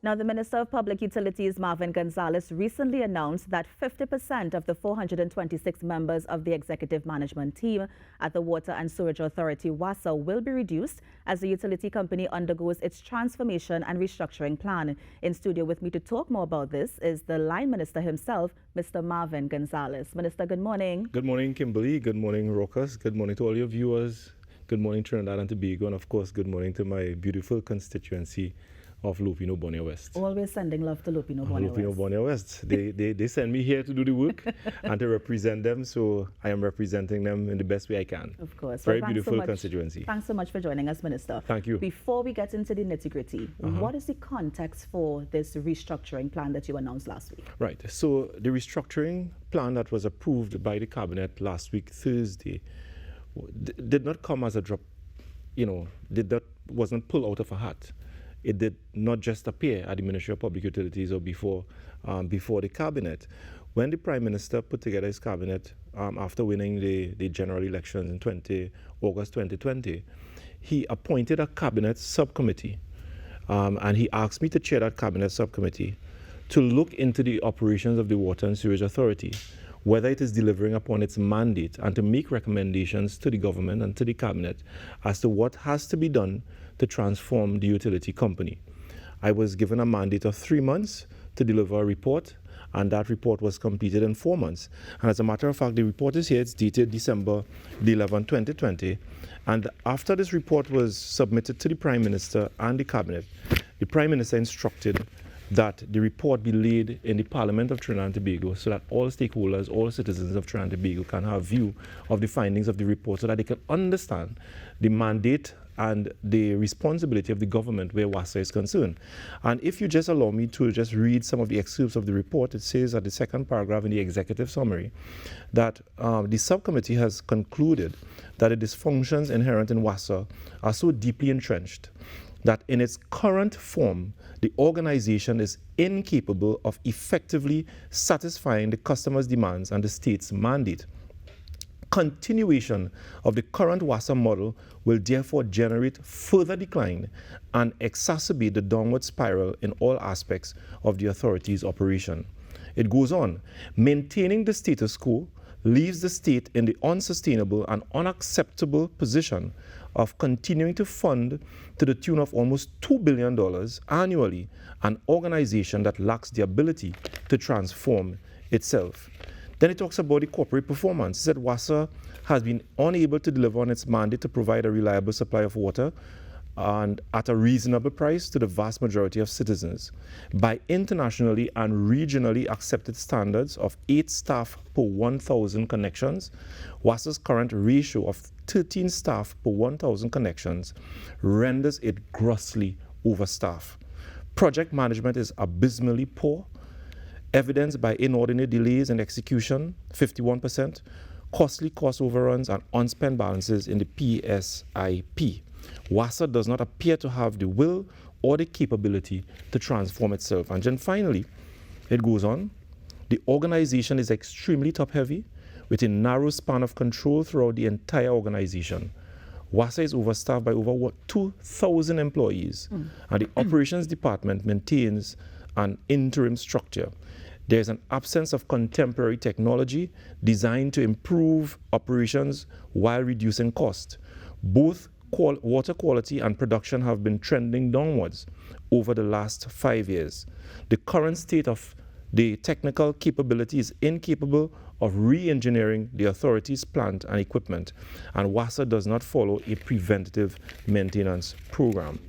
Now, the Minister of Public Utilities, Marvin Gonsalves, recently announced that 50% of the 426 members of the executive management team at the Water and Sewerage Authority, WASA, will be reduced as the utility company undergoes its transformation and restructuring plan. In studio with me to talk more about this is the Line Minister himself, Mr. Marvin Gonsalves. Minister, good morning. Good morning, Kimberly. Good morning, Rocus. Good morning to all your viewers. Good morning, Trinidad and Tobago. And of course, good morning to my beautiful constituency of Lupino Bonnier West. Always sending love to Lupino Bonnier West. They send me here to do the work and to represent them, so I am representing them in the best way I can. Of course. Very beautiful constituency. Thanks so much for joining us, Minister. Thank you. Before we get into the nitty-gritty, what is the context for this restructuring plan that you announced last week? Right. So the restructuring plan that was approved by the Cabinet last week, Thursday, did not come as a drop, wasn't pulled out of a hat. It did not just appear at the Ministry of Public Utilities or before the Cabinet. When the Prime Minister put together his Cabinet after winning the general elections in August 2020, he appointed a Cabinet subcommittee, and he asked me to chair that Cabinet subcommittee to look into the operations of the Water and Sewerage Authority, whether it is delivering upon its mandate, and to make recommendations to the government and to the Cabinet as to what has to be done to transform the utility company. I was given a mandate of 3 months to deliver a report, and that report was completed in 4 months. And as a matter of fact, the report is here. It's dated December 11, 2020. And after this report was submitted to the Prime Minister and the Cabinet, the Prime Minister instructed that the report be laid in the Parliament of Trinidad and Tobago so that all stakeholders, all citizens of Trinidad and Tobago can have view of the findings of the report so that they can understand the mandate and the responsibility of the government where WASA is concerned. And if you just allow me to just read some of the excerpts of the report, it says at the second paragraph in the executive summary that the subcommittee has concluded that the dysfunctions inherent in WASA are so deeply entrenched that in its current form, the organization is incapable of effectively satisfying the customer's demands and the state's mandate. Continuation of the current WASA model will therefore generate further decline and exacerbate the downward spiral in all aspects of the authority's operation. It goes on, maintaining the status quo leaves the state in the unsustainable and unacceptable position of continuing to fund to the tune of almost $2 billion annually an organization that lacks the ability to transform itself. Then it talks about the corporate performance. It said WASA has been unable to deliver on its mandate to provide a reliable supply of water and at a reasonable price to the vast majority of citizens. By internationally and regionally accepted standards of 8 staff per 1,000 connections, WASA's current ratio of 13 staff per 1,000 connections renders it grossly overstaffed. Project management is abysmally poor, evidenced by inordinate delays in execution, 51%, costly cost overruns, and unspent balances in the PSIP. WASA does not appear to have the will or the capability to transform itself. And then finally, it goes on, the organization is extremely top-heavy with a narrow span of control throughout the entire organization. WASA is overstaffed by over 2,000 employees, and the operations department maintains an interim structure. There is an absence of contemporary technology designed to improve operations while reducing cost. Both water quality and production have been trending downwards over the last 5 years. The current state of the technical capability is incapable of re-engineering the authority's plant and equipment, and WASA does not follow a preventative maintenance program.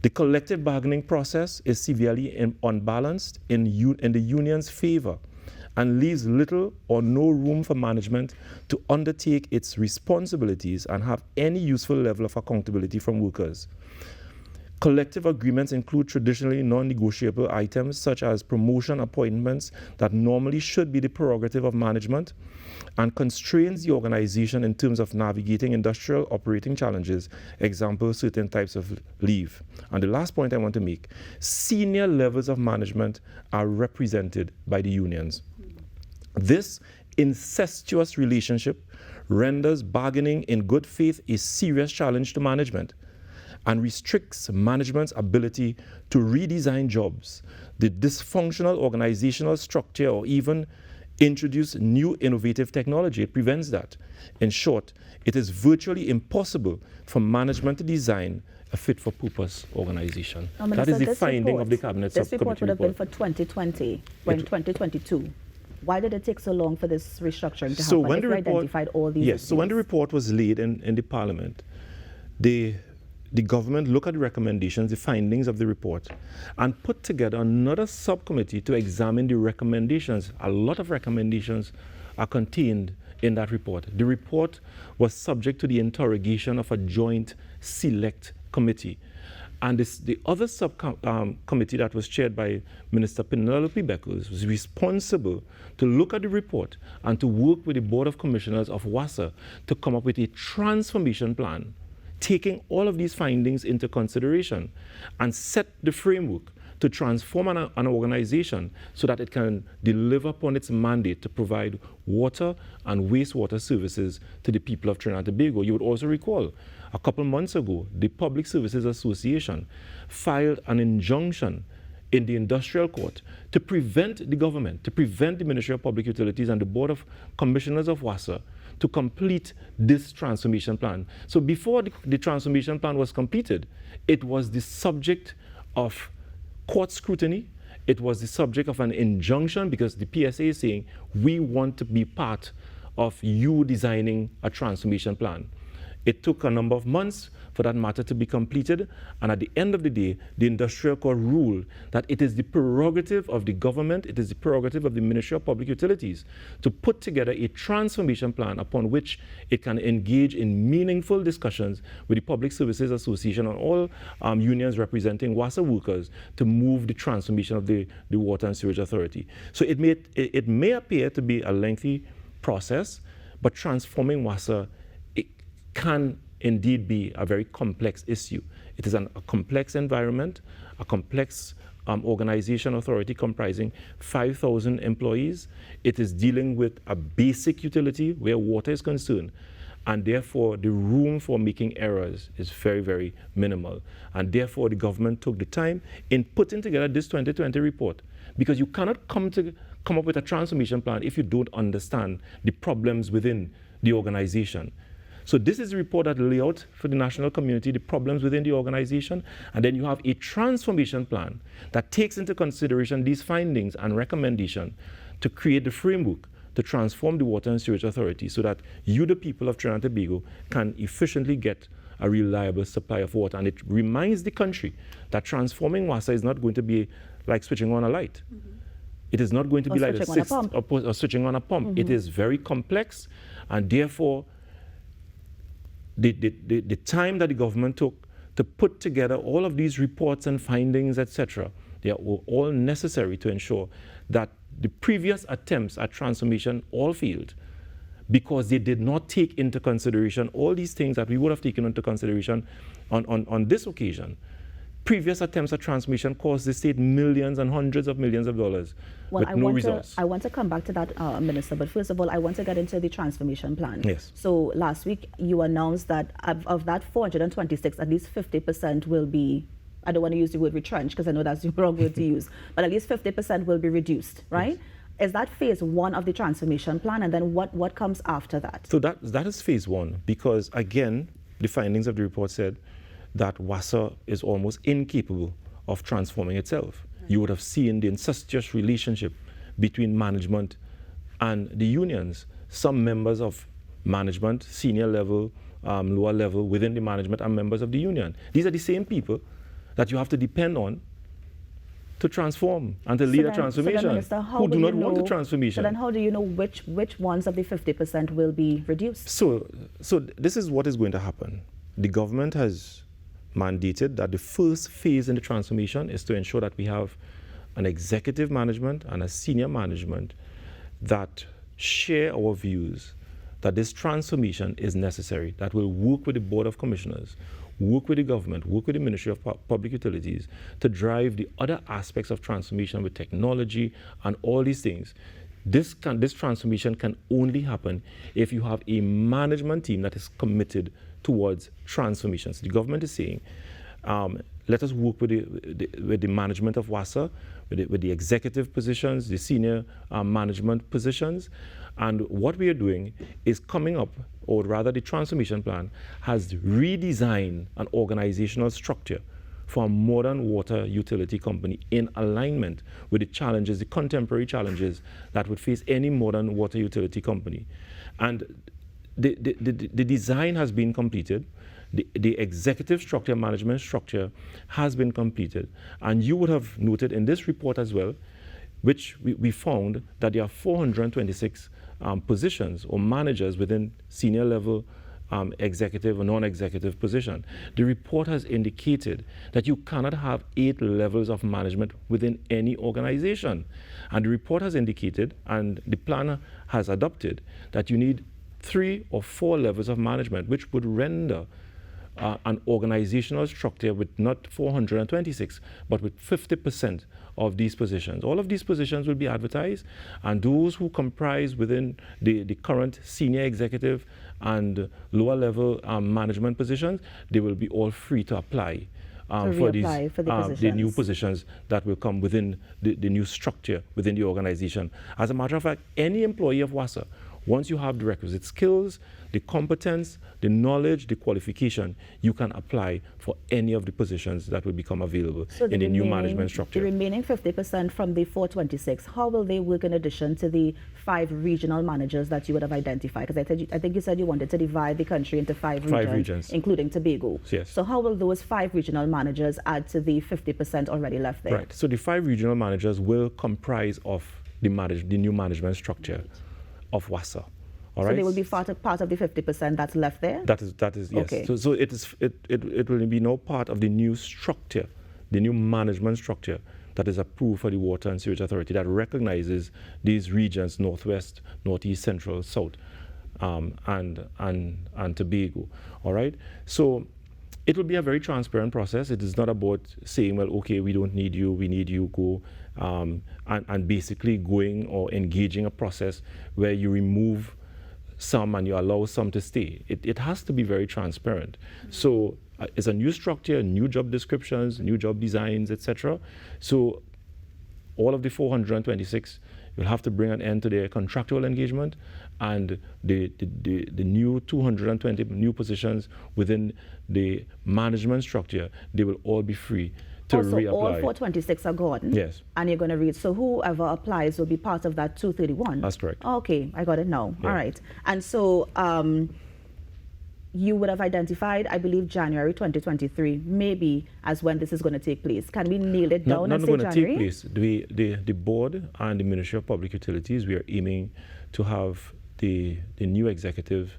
The collective bargaining process is severely unbalanced in the union's favor and leaves little or no room for management to undertake its responsibilities and have any useful level of accountability from workers. Collective agreements include traditionally non-negotiable items such as promotion appointments that normally should be the prerogative of management and constrains the organization in terms of navigating industrial operating challenges, example, certain types of leave. And the last point I want to make, senior levels of management are represented by the unions. This incestuous relationship renders bargaining in good faith a serious challenge to management. and restricts management's ability to redesign jobs, the dysfunctional organizational structure, or even introduce new innovative technology. It prevents that. In short, it is virtually impossible for management to design a fit-for-purpose organization. That is the finding of the Cabinet This Subcommittee report would have been for 2020, when 2022. Why did it take so long for this restructuring to happen if you identified all these issues? So when the report was laid in the Parliament, the government looked at the recommendations, the findings of the report, and put together another subcommittee to examine the recommendations. A lot of recommendations are contained in that report. The report was subject to the interrogation of a joint select committee. And the other subcommittee that was chaired by Minister Penelope Beckles was responsible to look at the report and to work with the Board of Commissioners of WASA to come up with a transformation plan, taking all of these findings into consideration and set the framework to transform an organization so that it can deliver upon its mandate to provide water and wastewater services to the people of Trinidad and Tobago. You would also recall, a couple months ago, the Public Services Association filed an injunction in the industrial court to prevent the government, to prevent the Ministry of Public Utilities and the Board of Commissioners of WASA to complete this transformation plan. So before the transformation plan was completed, it was the subject of court scrutiny. It was the subject of an injunction because the PSA is saying, we want to be part of you designing a transformation plan. It took a number of months for that matter to be completed, and at the end of the day, the industrial court ruled that it is the prerogative of the government, it is the prerogative of the Ministry of Public Utilities to put together a transformation plan upon which it can engage in meaningful discussions with the Public Services Association and all unions representing WASA workers to move the transformation of the Water and Sewage Authority. So it may appear to be a lengthy process, but transforming WASA can indeed be a very complex issue. It is a complex environment, a complex organization authority comprising 5,000 employees. It is dealing with a basic utility where water is concerned, and therefore the room for making errors is very, very minimal. And therefore the government took the time in putting together this 2020 report, because you cannot come up with a transformation plan if you don't understand the problems within the organization. So this is a report that lays out for the national community the problems within the organization, and then you have a transformation plan that takes into consideration these findings and recommendations to create the framework to transform the Water and Sewage Authority so that you, the people of Trinidad and Tobago, can efficiently get a reliable supply of water. And it reminds the country that transforming WASA is not going to be like switching on a light. Mm-hmm. It is not going to be like switching on a pump. Mm-hmm. It is very complex, and therefore the time that the government took to put together all of these reports and findings, etc., they were all necessary to ensure that the previous attempts at transformation all failed because they did not take into consideration all these things that we would have taken into consideration on this occasion. Previous attempts at transformation cost the state millions and hundreds of millions of dollars with no results. I want to come back to that, Minister, but first of all, I want to get into the transformation plan. Yes. So last week, you announced that of that 426, at least 50% will be, I don't want to use the word retrenched because I know that's the wrong word to use, but at least 50% will be reduced, right? Yes. Is that phase one of the transformation plan, and then what comes after that? So that is phase one, because again, the findings of the report said that WASA is almost incapable of transforming itself. Right. You would have seen the incestuous relationship between management and the unions. Some members of management, senior level, lower level within the management, are members of the union. These are the same people that you have to depend on to transform and to lead a transformation, Minister, who do not want the transformation. So then how do you know which ones of the 50% will be reduced? So this is what is going to happen. The government has mandated that the first phase in the transformation is to ensure that we have an executive management and a senior management that share our views that this transformation is necessary, that will work with the Board of Commissioners, work with the government, work with the Ministry of Public Utilities to drive the other aspects of transformation with technology and all these things. This transformation can only happen if you have a management team that is committed towards transformations. The government is saying, let us work with the management of WASA, with the executive positions, the senior management positions. And what we are doing is coming up, or rather the transformation plan has redesigned an organizational structure for a modern water utility company in alignment with the challenges, the contemporary challenges that would face any modern water utility company. And the design has been completed. The executive structure, management structure has been completed. And you would have noted in this report as well, which we found that there are 426 positions or managers within senior level executive or non-executive position. The report has indicated that you cannot have 8 levels of management within any organization. And the report has indicated, and the plan has adopted, that you need 3 or 4 levels of management, which would render an organizational structure with not 426, but with 50% of these positions. All of these positions will be advertised, and those who comprise within the current senior executive and lower level management positions, they will be all free to apply for the new positions that will come within the new structure within the organization. As a matter of fact, any employee of WASA, once you have the requisite skills, the competence, the knowledge, the qualification, you can apply for any of the positions that will become available in the new management structure. The remaining 50% from the 426, how will they work in addition to the 5 regional managers that you would have identified? Because I think you said you wanted to divide the country into 5 regions, including Tobago. Yes. So how will those 5 regional managers add to the 50% already left there? Right. So the 5 regional managers will comprise of the new management structure of WASA. All right. So they will be part of the 50% that's left there? That is yes. Okay. So it will be now part of the new structure, the new management structure that is approved for the Water and Sewage Authority, that recognizes these regions, Northwest, Northeast, Central, South, and Tobago. All right. So it will be a very transparent process. It is not about saying, well, okay, we don't need you, we need you, go, and basically going or engaging a process where you remove some and you allow some to stay. It has to be very transparent. So it's a new structure, new job descriptions, new job designs, etc. So all of the 426 will have to bring an end to their contractual engagement, and the new 220 new positions within the management structure, they will all be free to reapply. All 426 are gone? Yes. And you're going to read, so whoever applies will be part of that 231? That's correct. Okay, I got it now. Yeah. All right. And so you would have identified, I believe, January 2023, maybe as when this is going to take place. Can we nail it down and say January? Not going to take place. The board and the Ministry of Public Utilities, we are aiming to have the new executive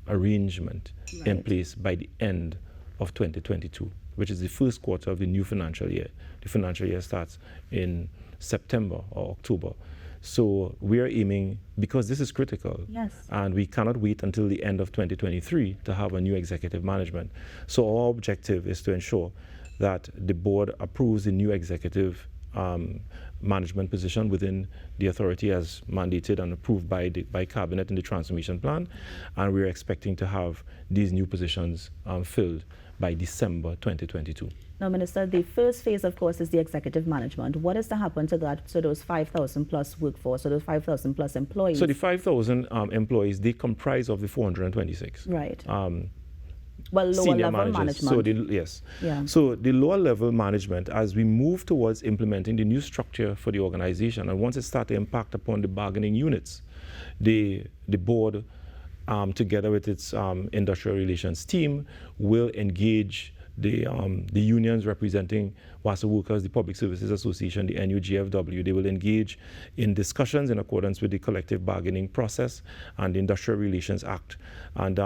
arrangement in place by the end of 2022, which is the first quarter of the new financial year. The financial year starts in September or October. So we are aiming, because this is critical, yes, and we cannot wait until the end of 2023 to have a new executive management. So our objective is to ensure that the board approves the new executive management position within the authority as mandated and approved by Cabinet in the transformation plan. And we're expecting to have these new positions filled by December 2022. Now, Minister, the first phase, of course, is the executive management. What is to happen to that, to those 5,000 plus workforce, so those 5,000 plus employees? So the 5,000 employees, they comprise of the 426. Right. Well, lower level management. So yes. Yeah. So the lower level management, as we move towards implementing the new structure for the organization, and once it starts to impact upon the bargaining units, the board, together with its industrial relations team, will engage the unions representing WASA workers, the Public Services Association, the NUGFW. They will engage in discussions in accordance with the collective bargaining process and the Industrial Relations Act. And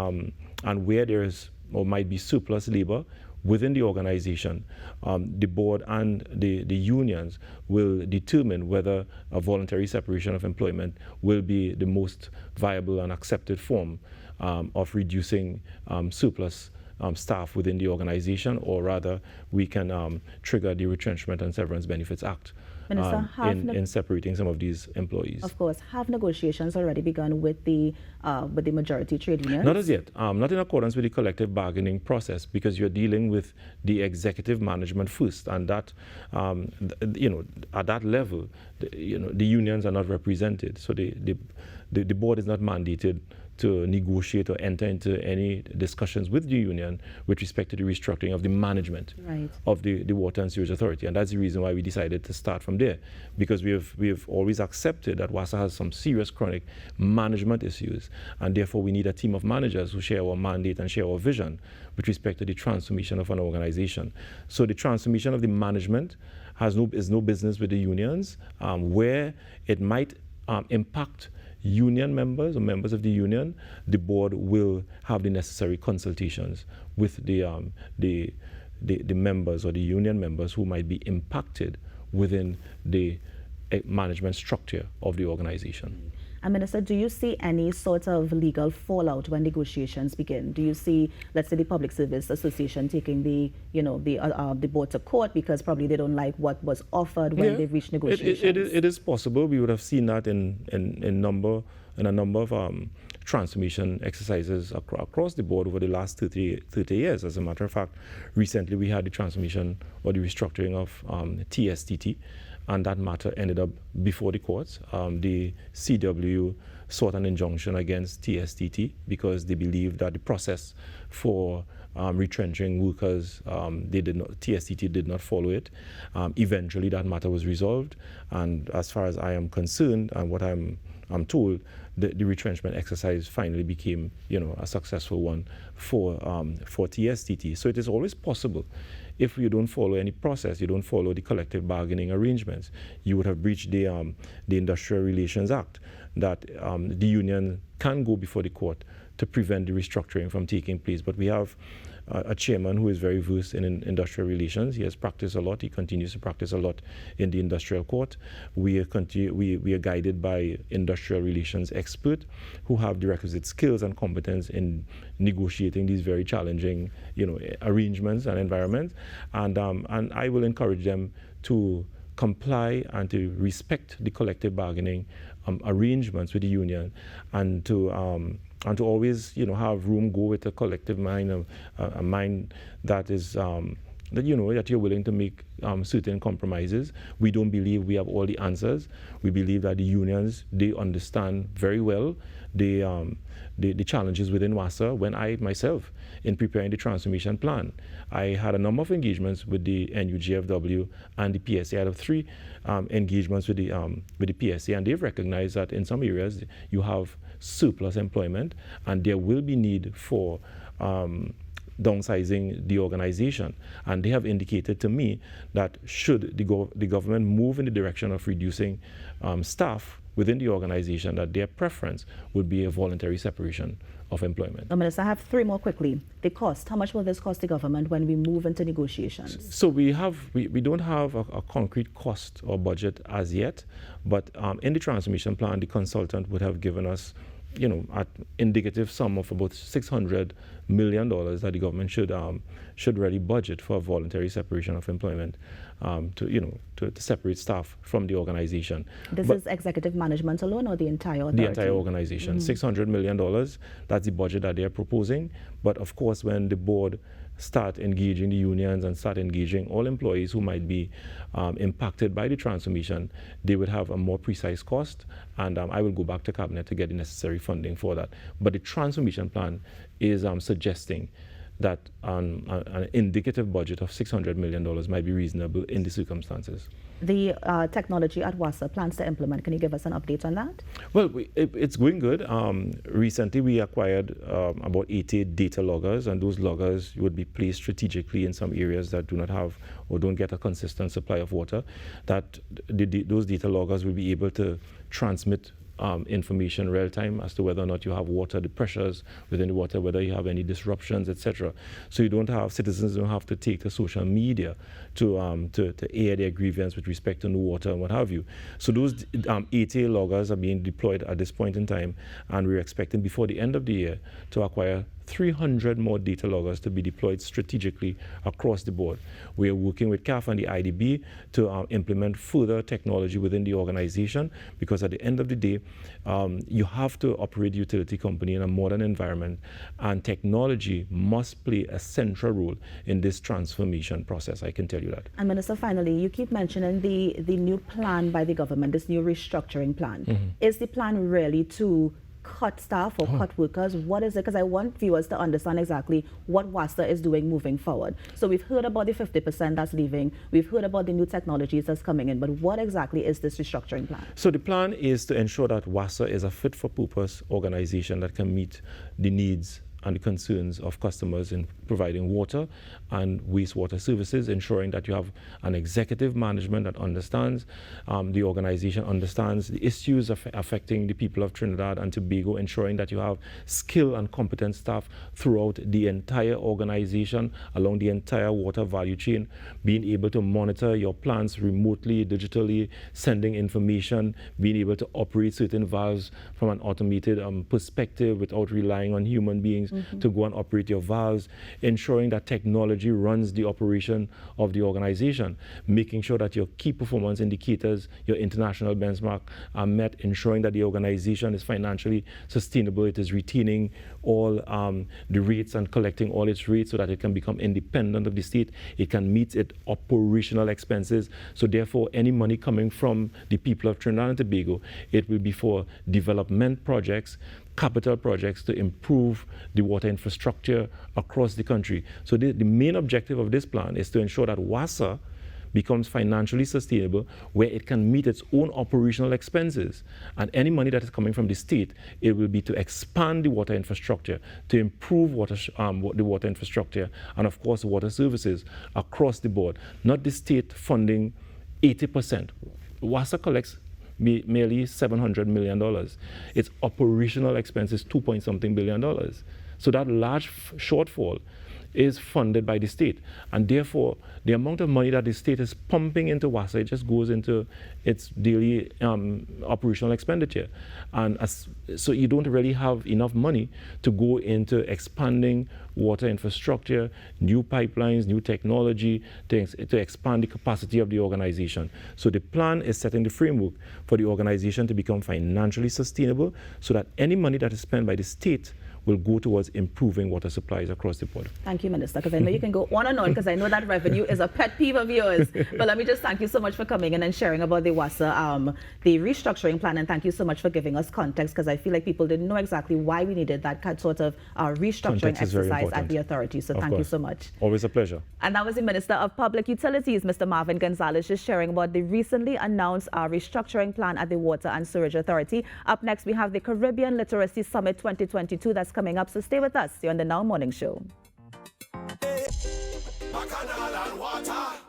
where there is or might be surplus labor within the organization, the board and the unions will determine whether a voluntary separation of employment will be the most viable and accepted form of reducing surplus staff within the organization, or rather we can trigger the Retrenchment and Severance Benefits Act Minister, in separating some of these employees. Of course, have negotiations already begun with the majority trade unions? Not as yet. Not in accordance with the collective bargaining process, because you're dealing with the executive management first, and that, at that level, the unions are not represented. So the board is not mandated to negotiate or enter into any discussions with the union with respect to the restructuring of the management of the Water and Sewage Authority. And that's the reason why we decided to start from there, because we have always accepted that WASA has some serious chronic management issues, and therefore we need a team of managers who share our mandate and share our vision with respect to the transformation of an organization. So the transformation of the management is no business with the unions, where it might impact union members or members of the union. The board will have the necessary consultations with the members or the union members who might be impacted within the management structure of the organization. And Minister, do you see any sort of legal fallout when negotiations begin? Do you see, let's say, the Public Service Association taking the board to court because probably they don't like what was offered when they've reached negotiations? It is possible. We would have seen that in a number of transformation exercises across the board over the last 30 years. As a matter of fact, recently we had the transformation or the restructuring of TSTT, and that matter ended up before the courts. The CW sought an injunction against TSTT because they believed that the process for retrenching workers, TSTT did not follow it. Eventually that matter was resolved, and as far as I am concerned and what I'm told, the retrenchment exercise finally became, a successful one for TSTT. So it is always possible, if you don't follow any process, you don't follow the collective bargaining arrangements, you would have breached the Industrial Relations Act, that the union can go before the court to prevent the restructuring from taking place. But we have a chairman who is very versed in industrial relations. He has practiced a lot. He continues to practice a lot in the industrial court. We are guided by industrial relations experts who have the requisite skills and competence in negotiating these very challenging, arrangements and environments. And I will encourage them to comply and to respect the collective bargaining arrangements with the union, and to always, have room go with a collective mind, a mind that is that you're willing to make certain compromises. We don't believe we have all the answers. We believe that the unions, they understand very well the challenges within WASA. When I myself, in preparing the transformation plan, I had a number of engagements with the NUGFW and the PSA. Out of 3 engagements with the PSA, and they've recognized that in some areas you have surplus employment, and there will be need for downsizing the organization. And they have indicated to me that should the government move in the direction of reducing staff within the organization, that their preference would be a voluntary separation of employment. Minister, I have 3 more quickly. The cost, how much will this cost the government when we move into negotiations? So we don't have a concrete cost or budget as yet, but in the transformation plan, the consultant would have given us at indicative sum of about $600 million that the government should really budget for a voluntary separation of employment, to separate staff from the organization. This is executive management alone, or the entire authority? The entire organization. $600 million, that's the budget that they're proposing. But of course, when the board start engaging the unions and start engaging all employees who might be impacted by the transformation, they would have a more precise cost, and I will go back to Cabinet to get the necessary funding for that. But the transformation plan is suggesting that an indicative budget of $600 million might be reasonable in the circumstances. The technology at WASA plans to implement, can you give us an update on that? Well, it's going good. Recently, we acquired about 80 data loggers, and those loggers would be placed strategically in some areas that do not have or don't get a consistent supply of water. That those data loggers will be able to transmit information real time as to whether or not you have water, the pressures within the water, whether you have any disruptions, etc. So citizens don't have to take to social media to air their grievance with respect to no water and what have you. So those 80 loggers are being deployed at this point in time, and we're expecting before the end of the year to acquire 300 more data loggers to be deployed strategically across the board. We are working with CAF and the IDB to implement further technology within the organization, because at the end of the day, you have to operate a utility company in a modern environment, and technology must play a central role in this transformation process, I can tell you that. And Minister, finally, you keep mentioning the new plan by the government, this new restructuring plan. Is the plan really to cut staff or cut workers? What is it? Because I want viewers to understand exactly what WASA is doing moving forward. So we've heard about the 50% that's leaving. We've heard about the new technologies that's coming in. But what exactly is this restructuring plan? So the plan is to ensure that WASA is a fit-for-purpose organization that can meet the needs and the concerns of customers in providing water and wastewater services, ensuring that you have an executive management that understands, the organization understands the issues affecting the people of Trinidad and Tobago, ensuring that you have skilled and competent staff throughout the entire organization, along the entire water value chain, being able to monitor your plants remotely, digitally, sending information, being able to operate certain valves from an automated perspective without relying on human beings to go and operate your valves, ensuring that technology runs the operation of the organization, making sure that your key performance indicators, your international benchmark are met, ensuring that the organization is financially sustainable, it is retaining all the rates and collecting all its rates so that it can become independent of the state, it can meet its operational expenses. So therefore, any money coming from the people of Trinidad and Tobago, it will be for development projects, capital projects to improve the water infrastructure across the country. So the main objective of this plan is to ensure that WASA becomes financially sustainable, where it can meet its own operational expenses. And any money that is coming from the state, it will be to expand the water infrastructure, to improve the water infrastructure, and of course water services across the board. Not the state funding 80%. WASA collects merely $700 million. Its operational expenses, $2-point-something billion. So that large shortfall is funded by the state, and therefore the amount of money that the state is pumping into WASA, it just goes into its daily operational expenditure, and so you don't really have enough money to go into expanding water infrastructure, new pipelines, new technology to expand the capacity of the organization. So the plan is setting the framework for the organization to become financially sustainable, so that any money that is spent by the state will go towards improving water supplies across the board. Thank you, Minister, because I know you can go on and on, because I know that revenue is a pet peeve of yours. But let me just thank you so much for coming in and sharing about the WASA, the restructuring plan, and thank you so much for giving us context, because I feel like people didn't know exactly why we needed that sort of restructuring exercise at the authority. So thank you so much. Always a pleasure. And that was the Minister of Public Utilities, Mr. Marvin Gonsalves, just sharing about the recently announced restructuring plan at the Water and Sewerage Authority. Up next, we have the Caribbean Literacy Summit 2022 that's coming up, so stay with us here on the Now Morning Show. Bacchanal and water.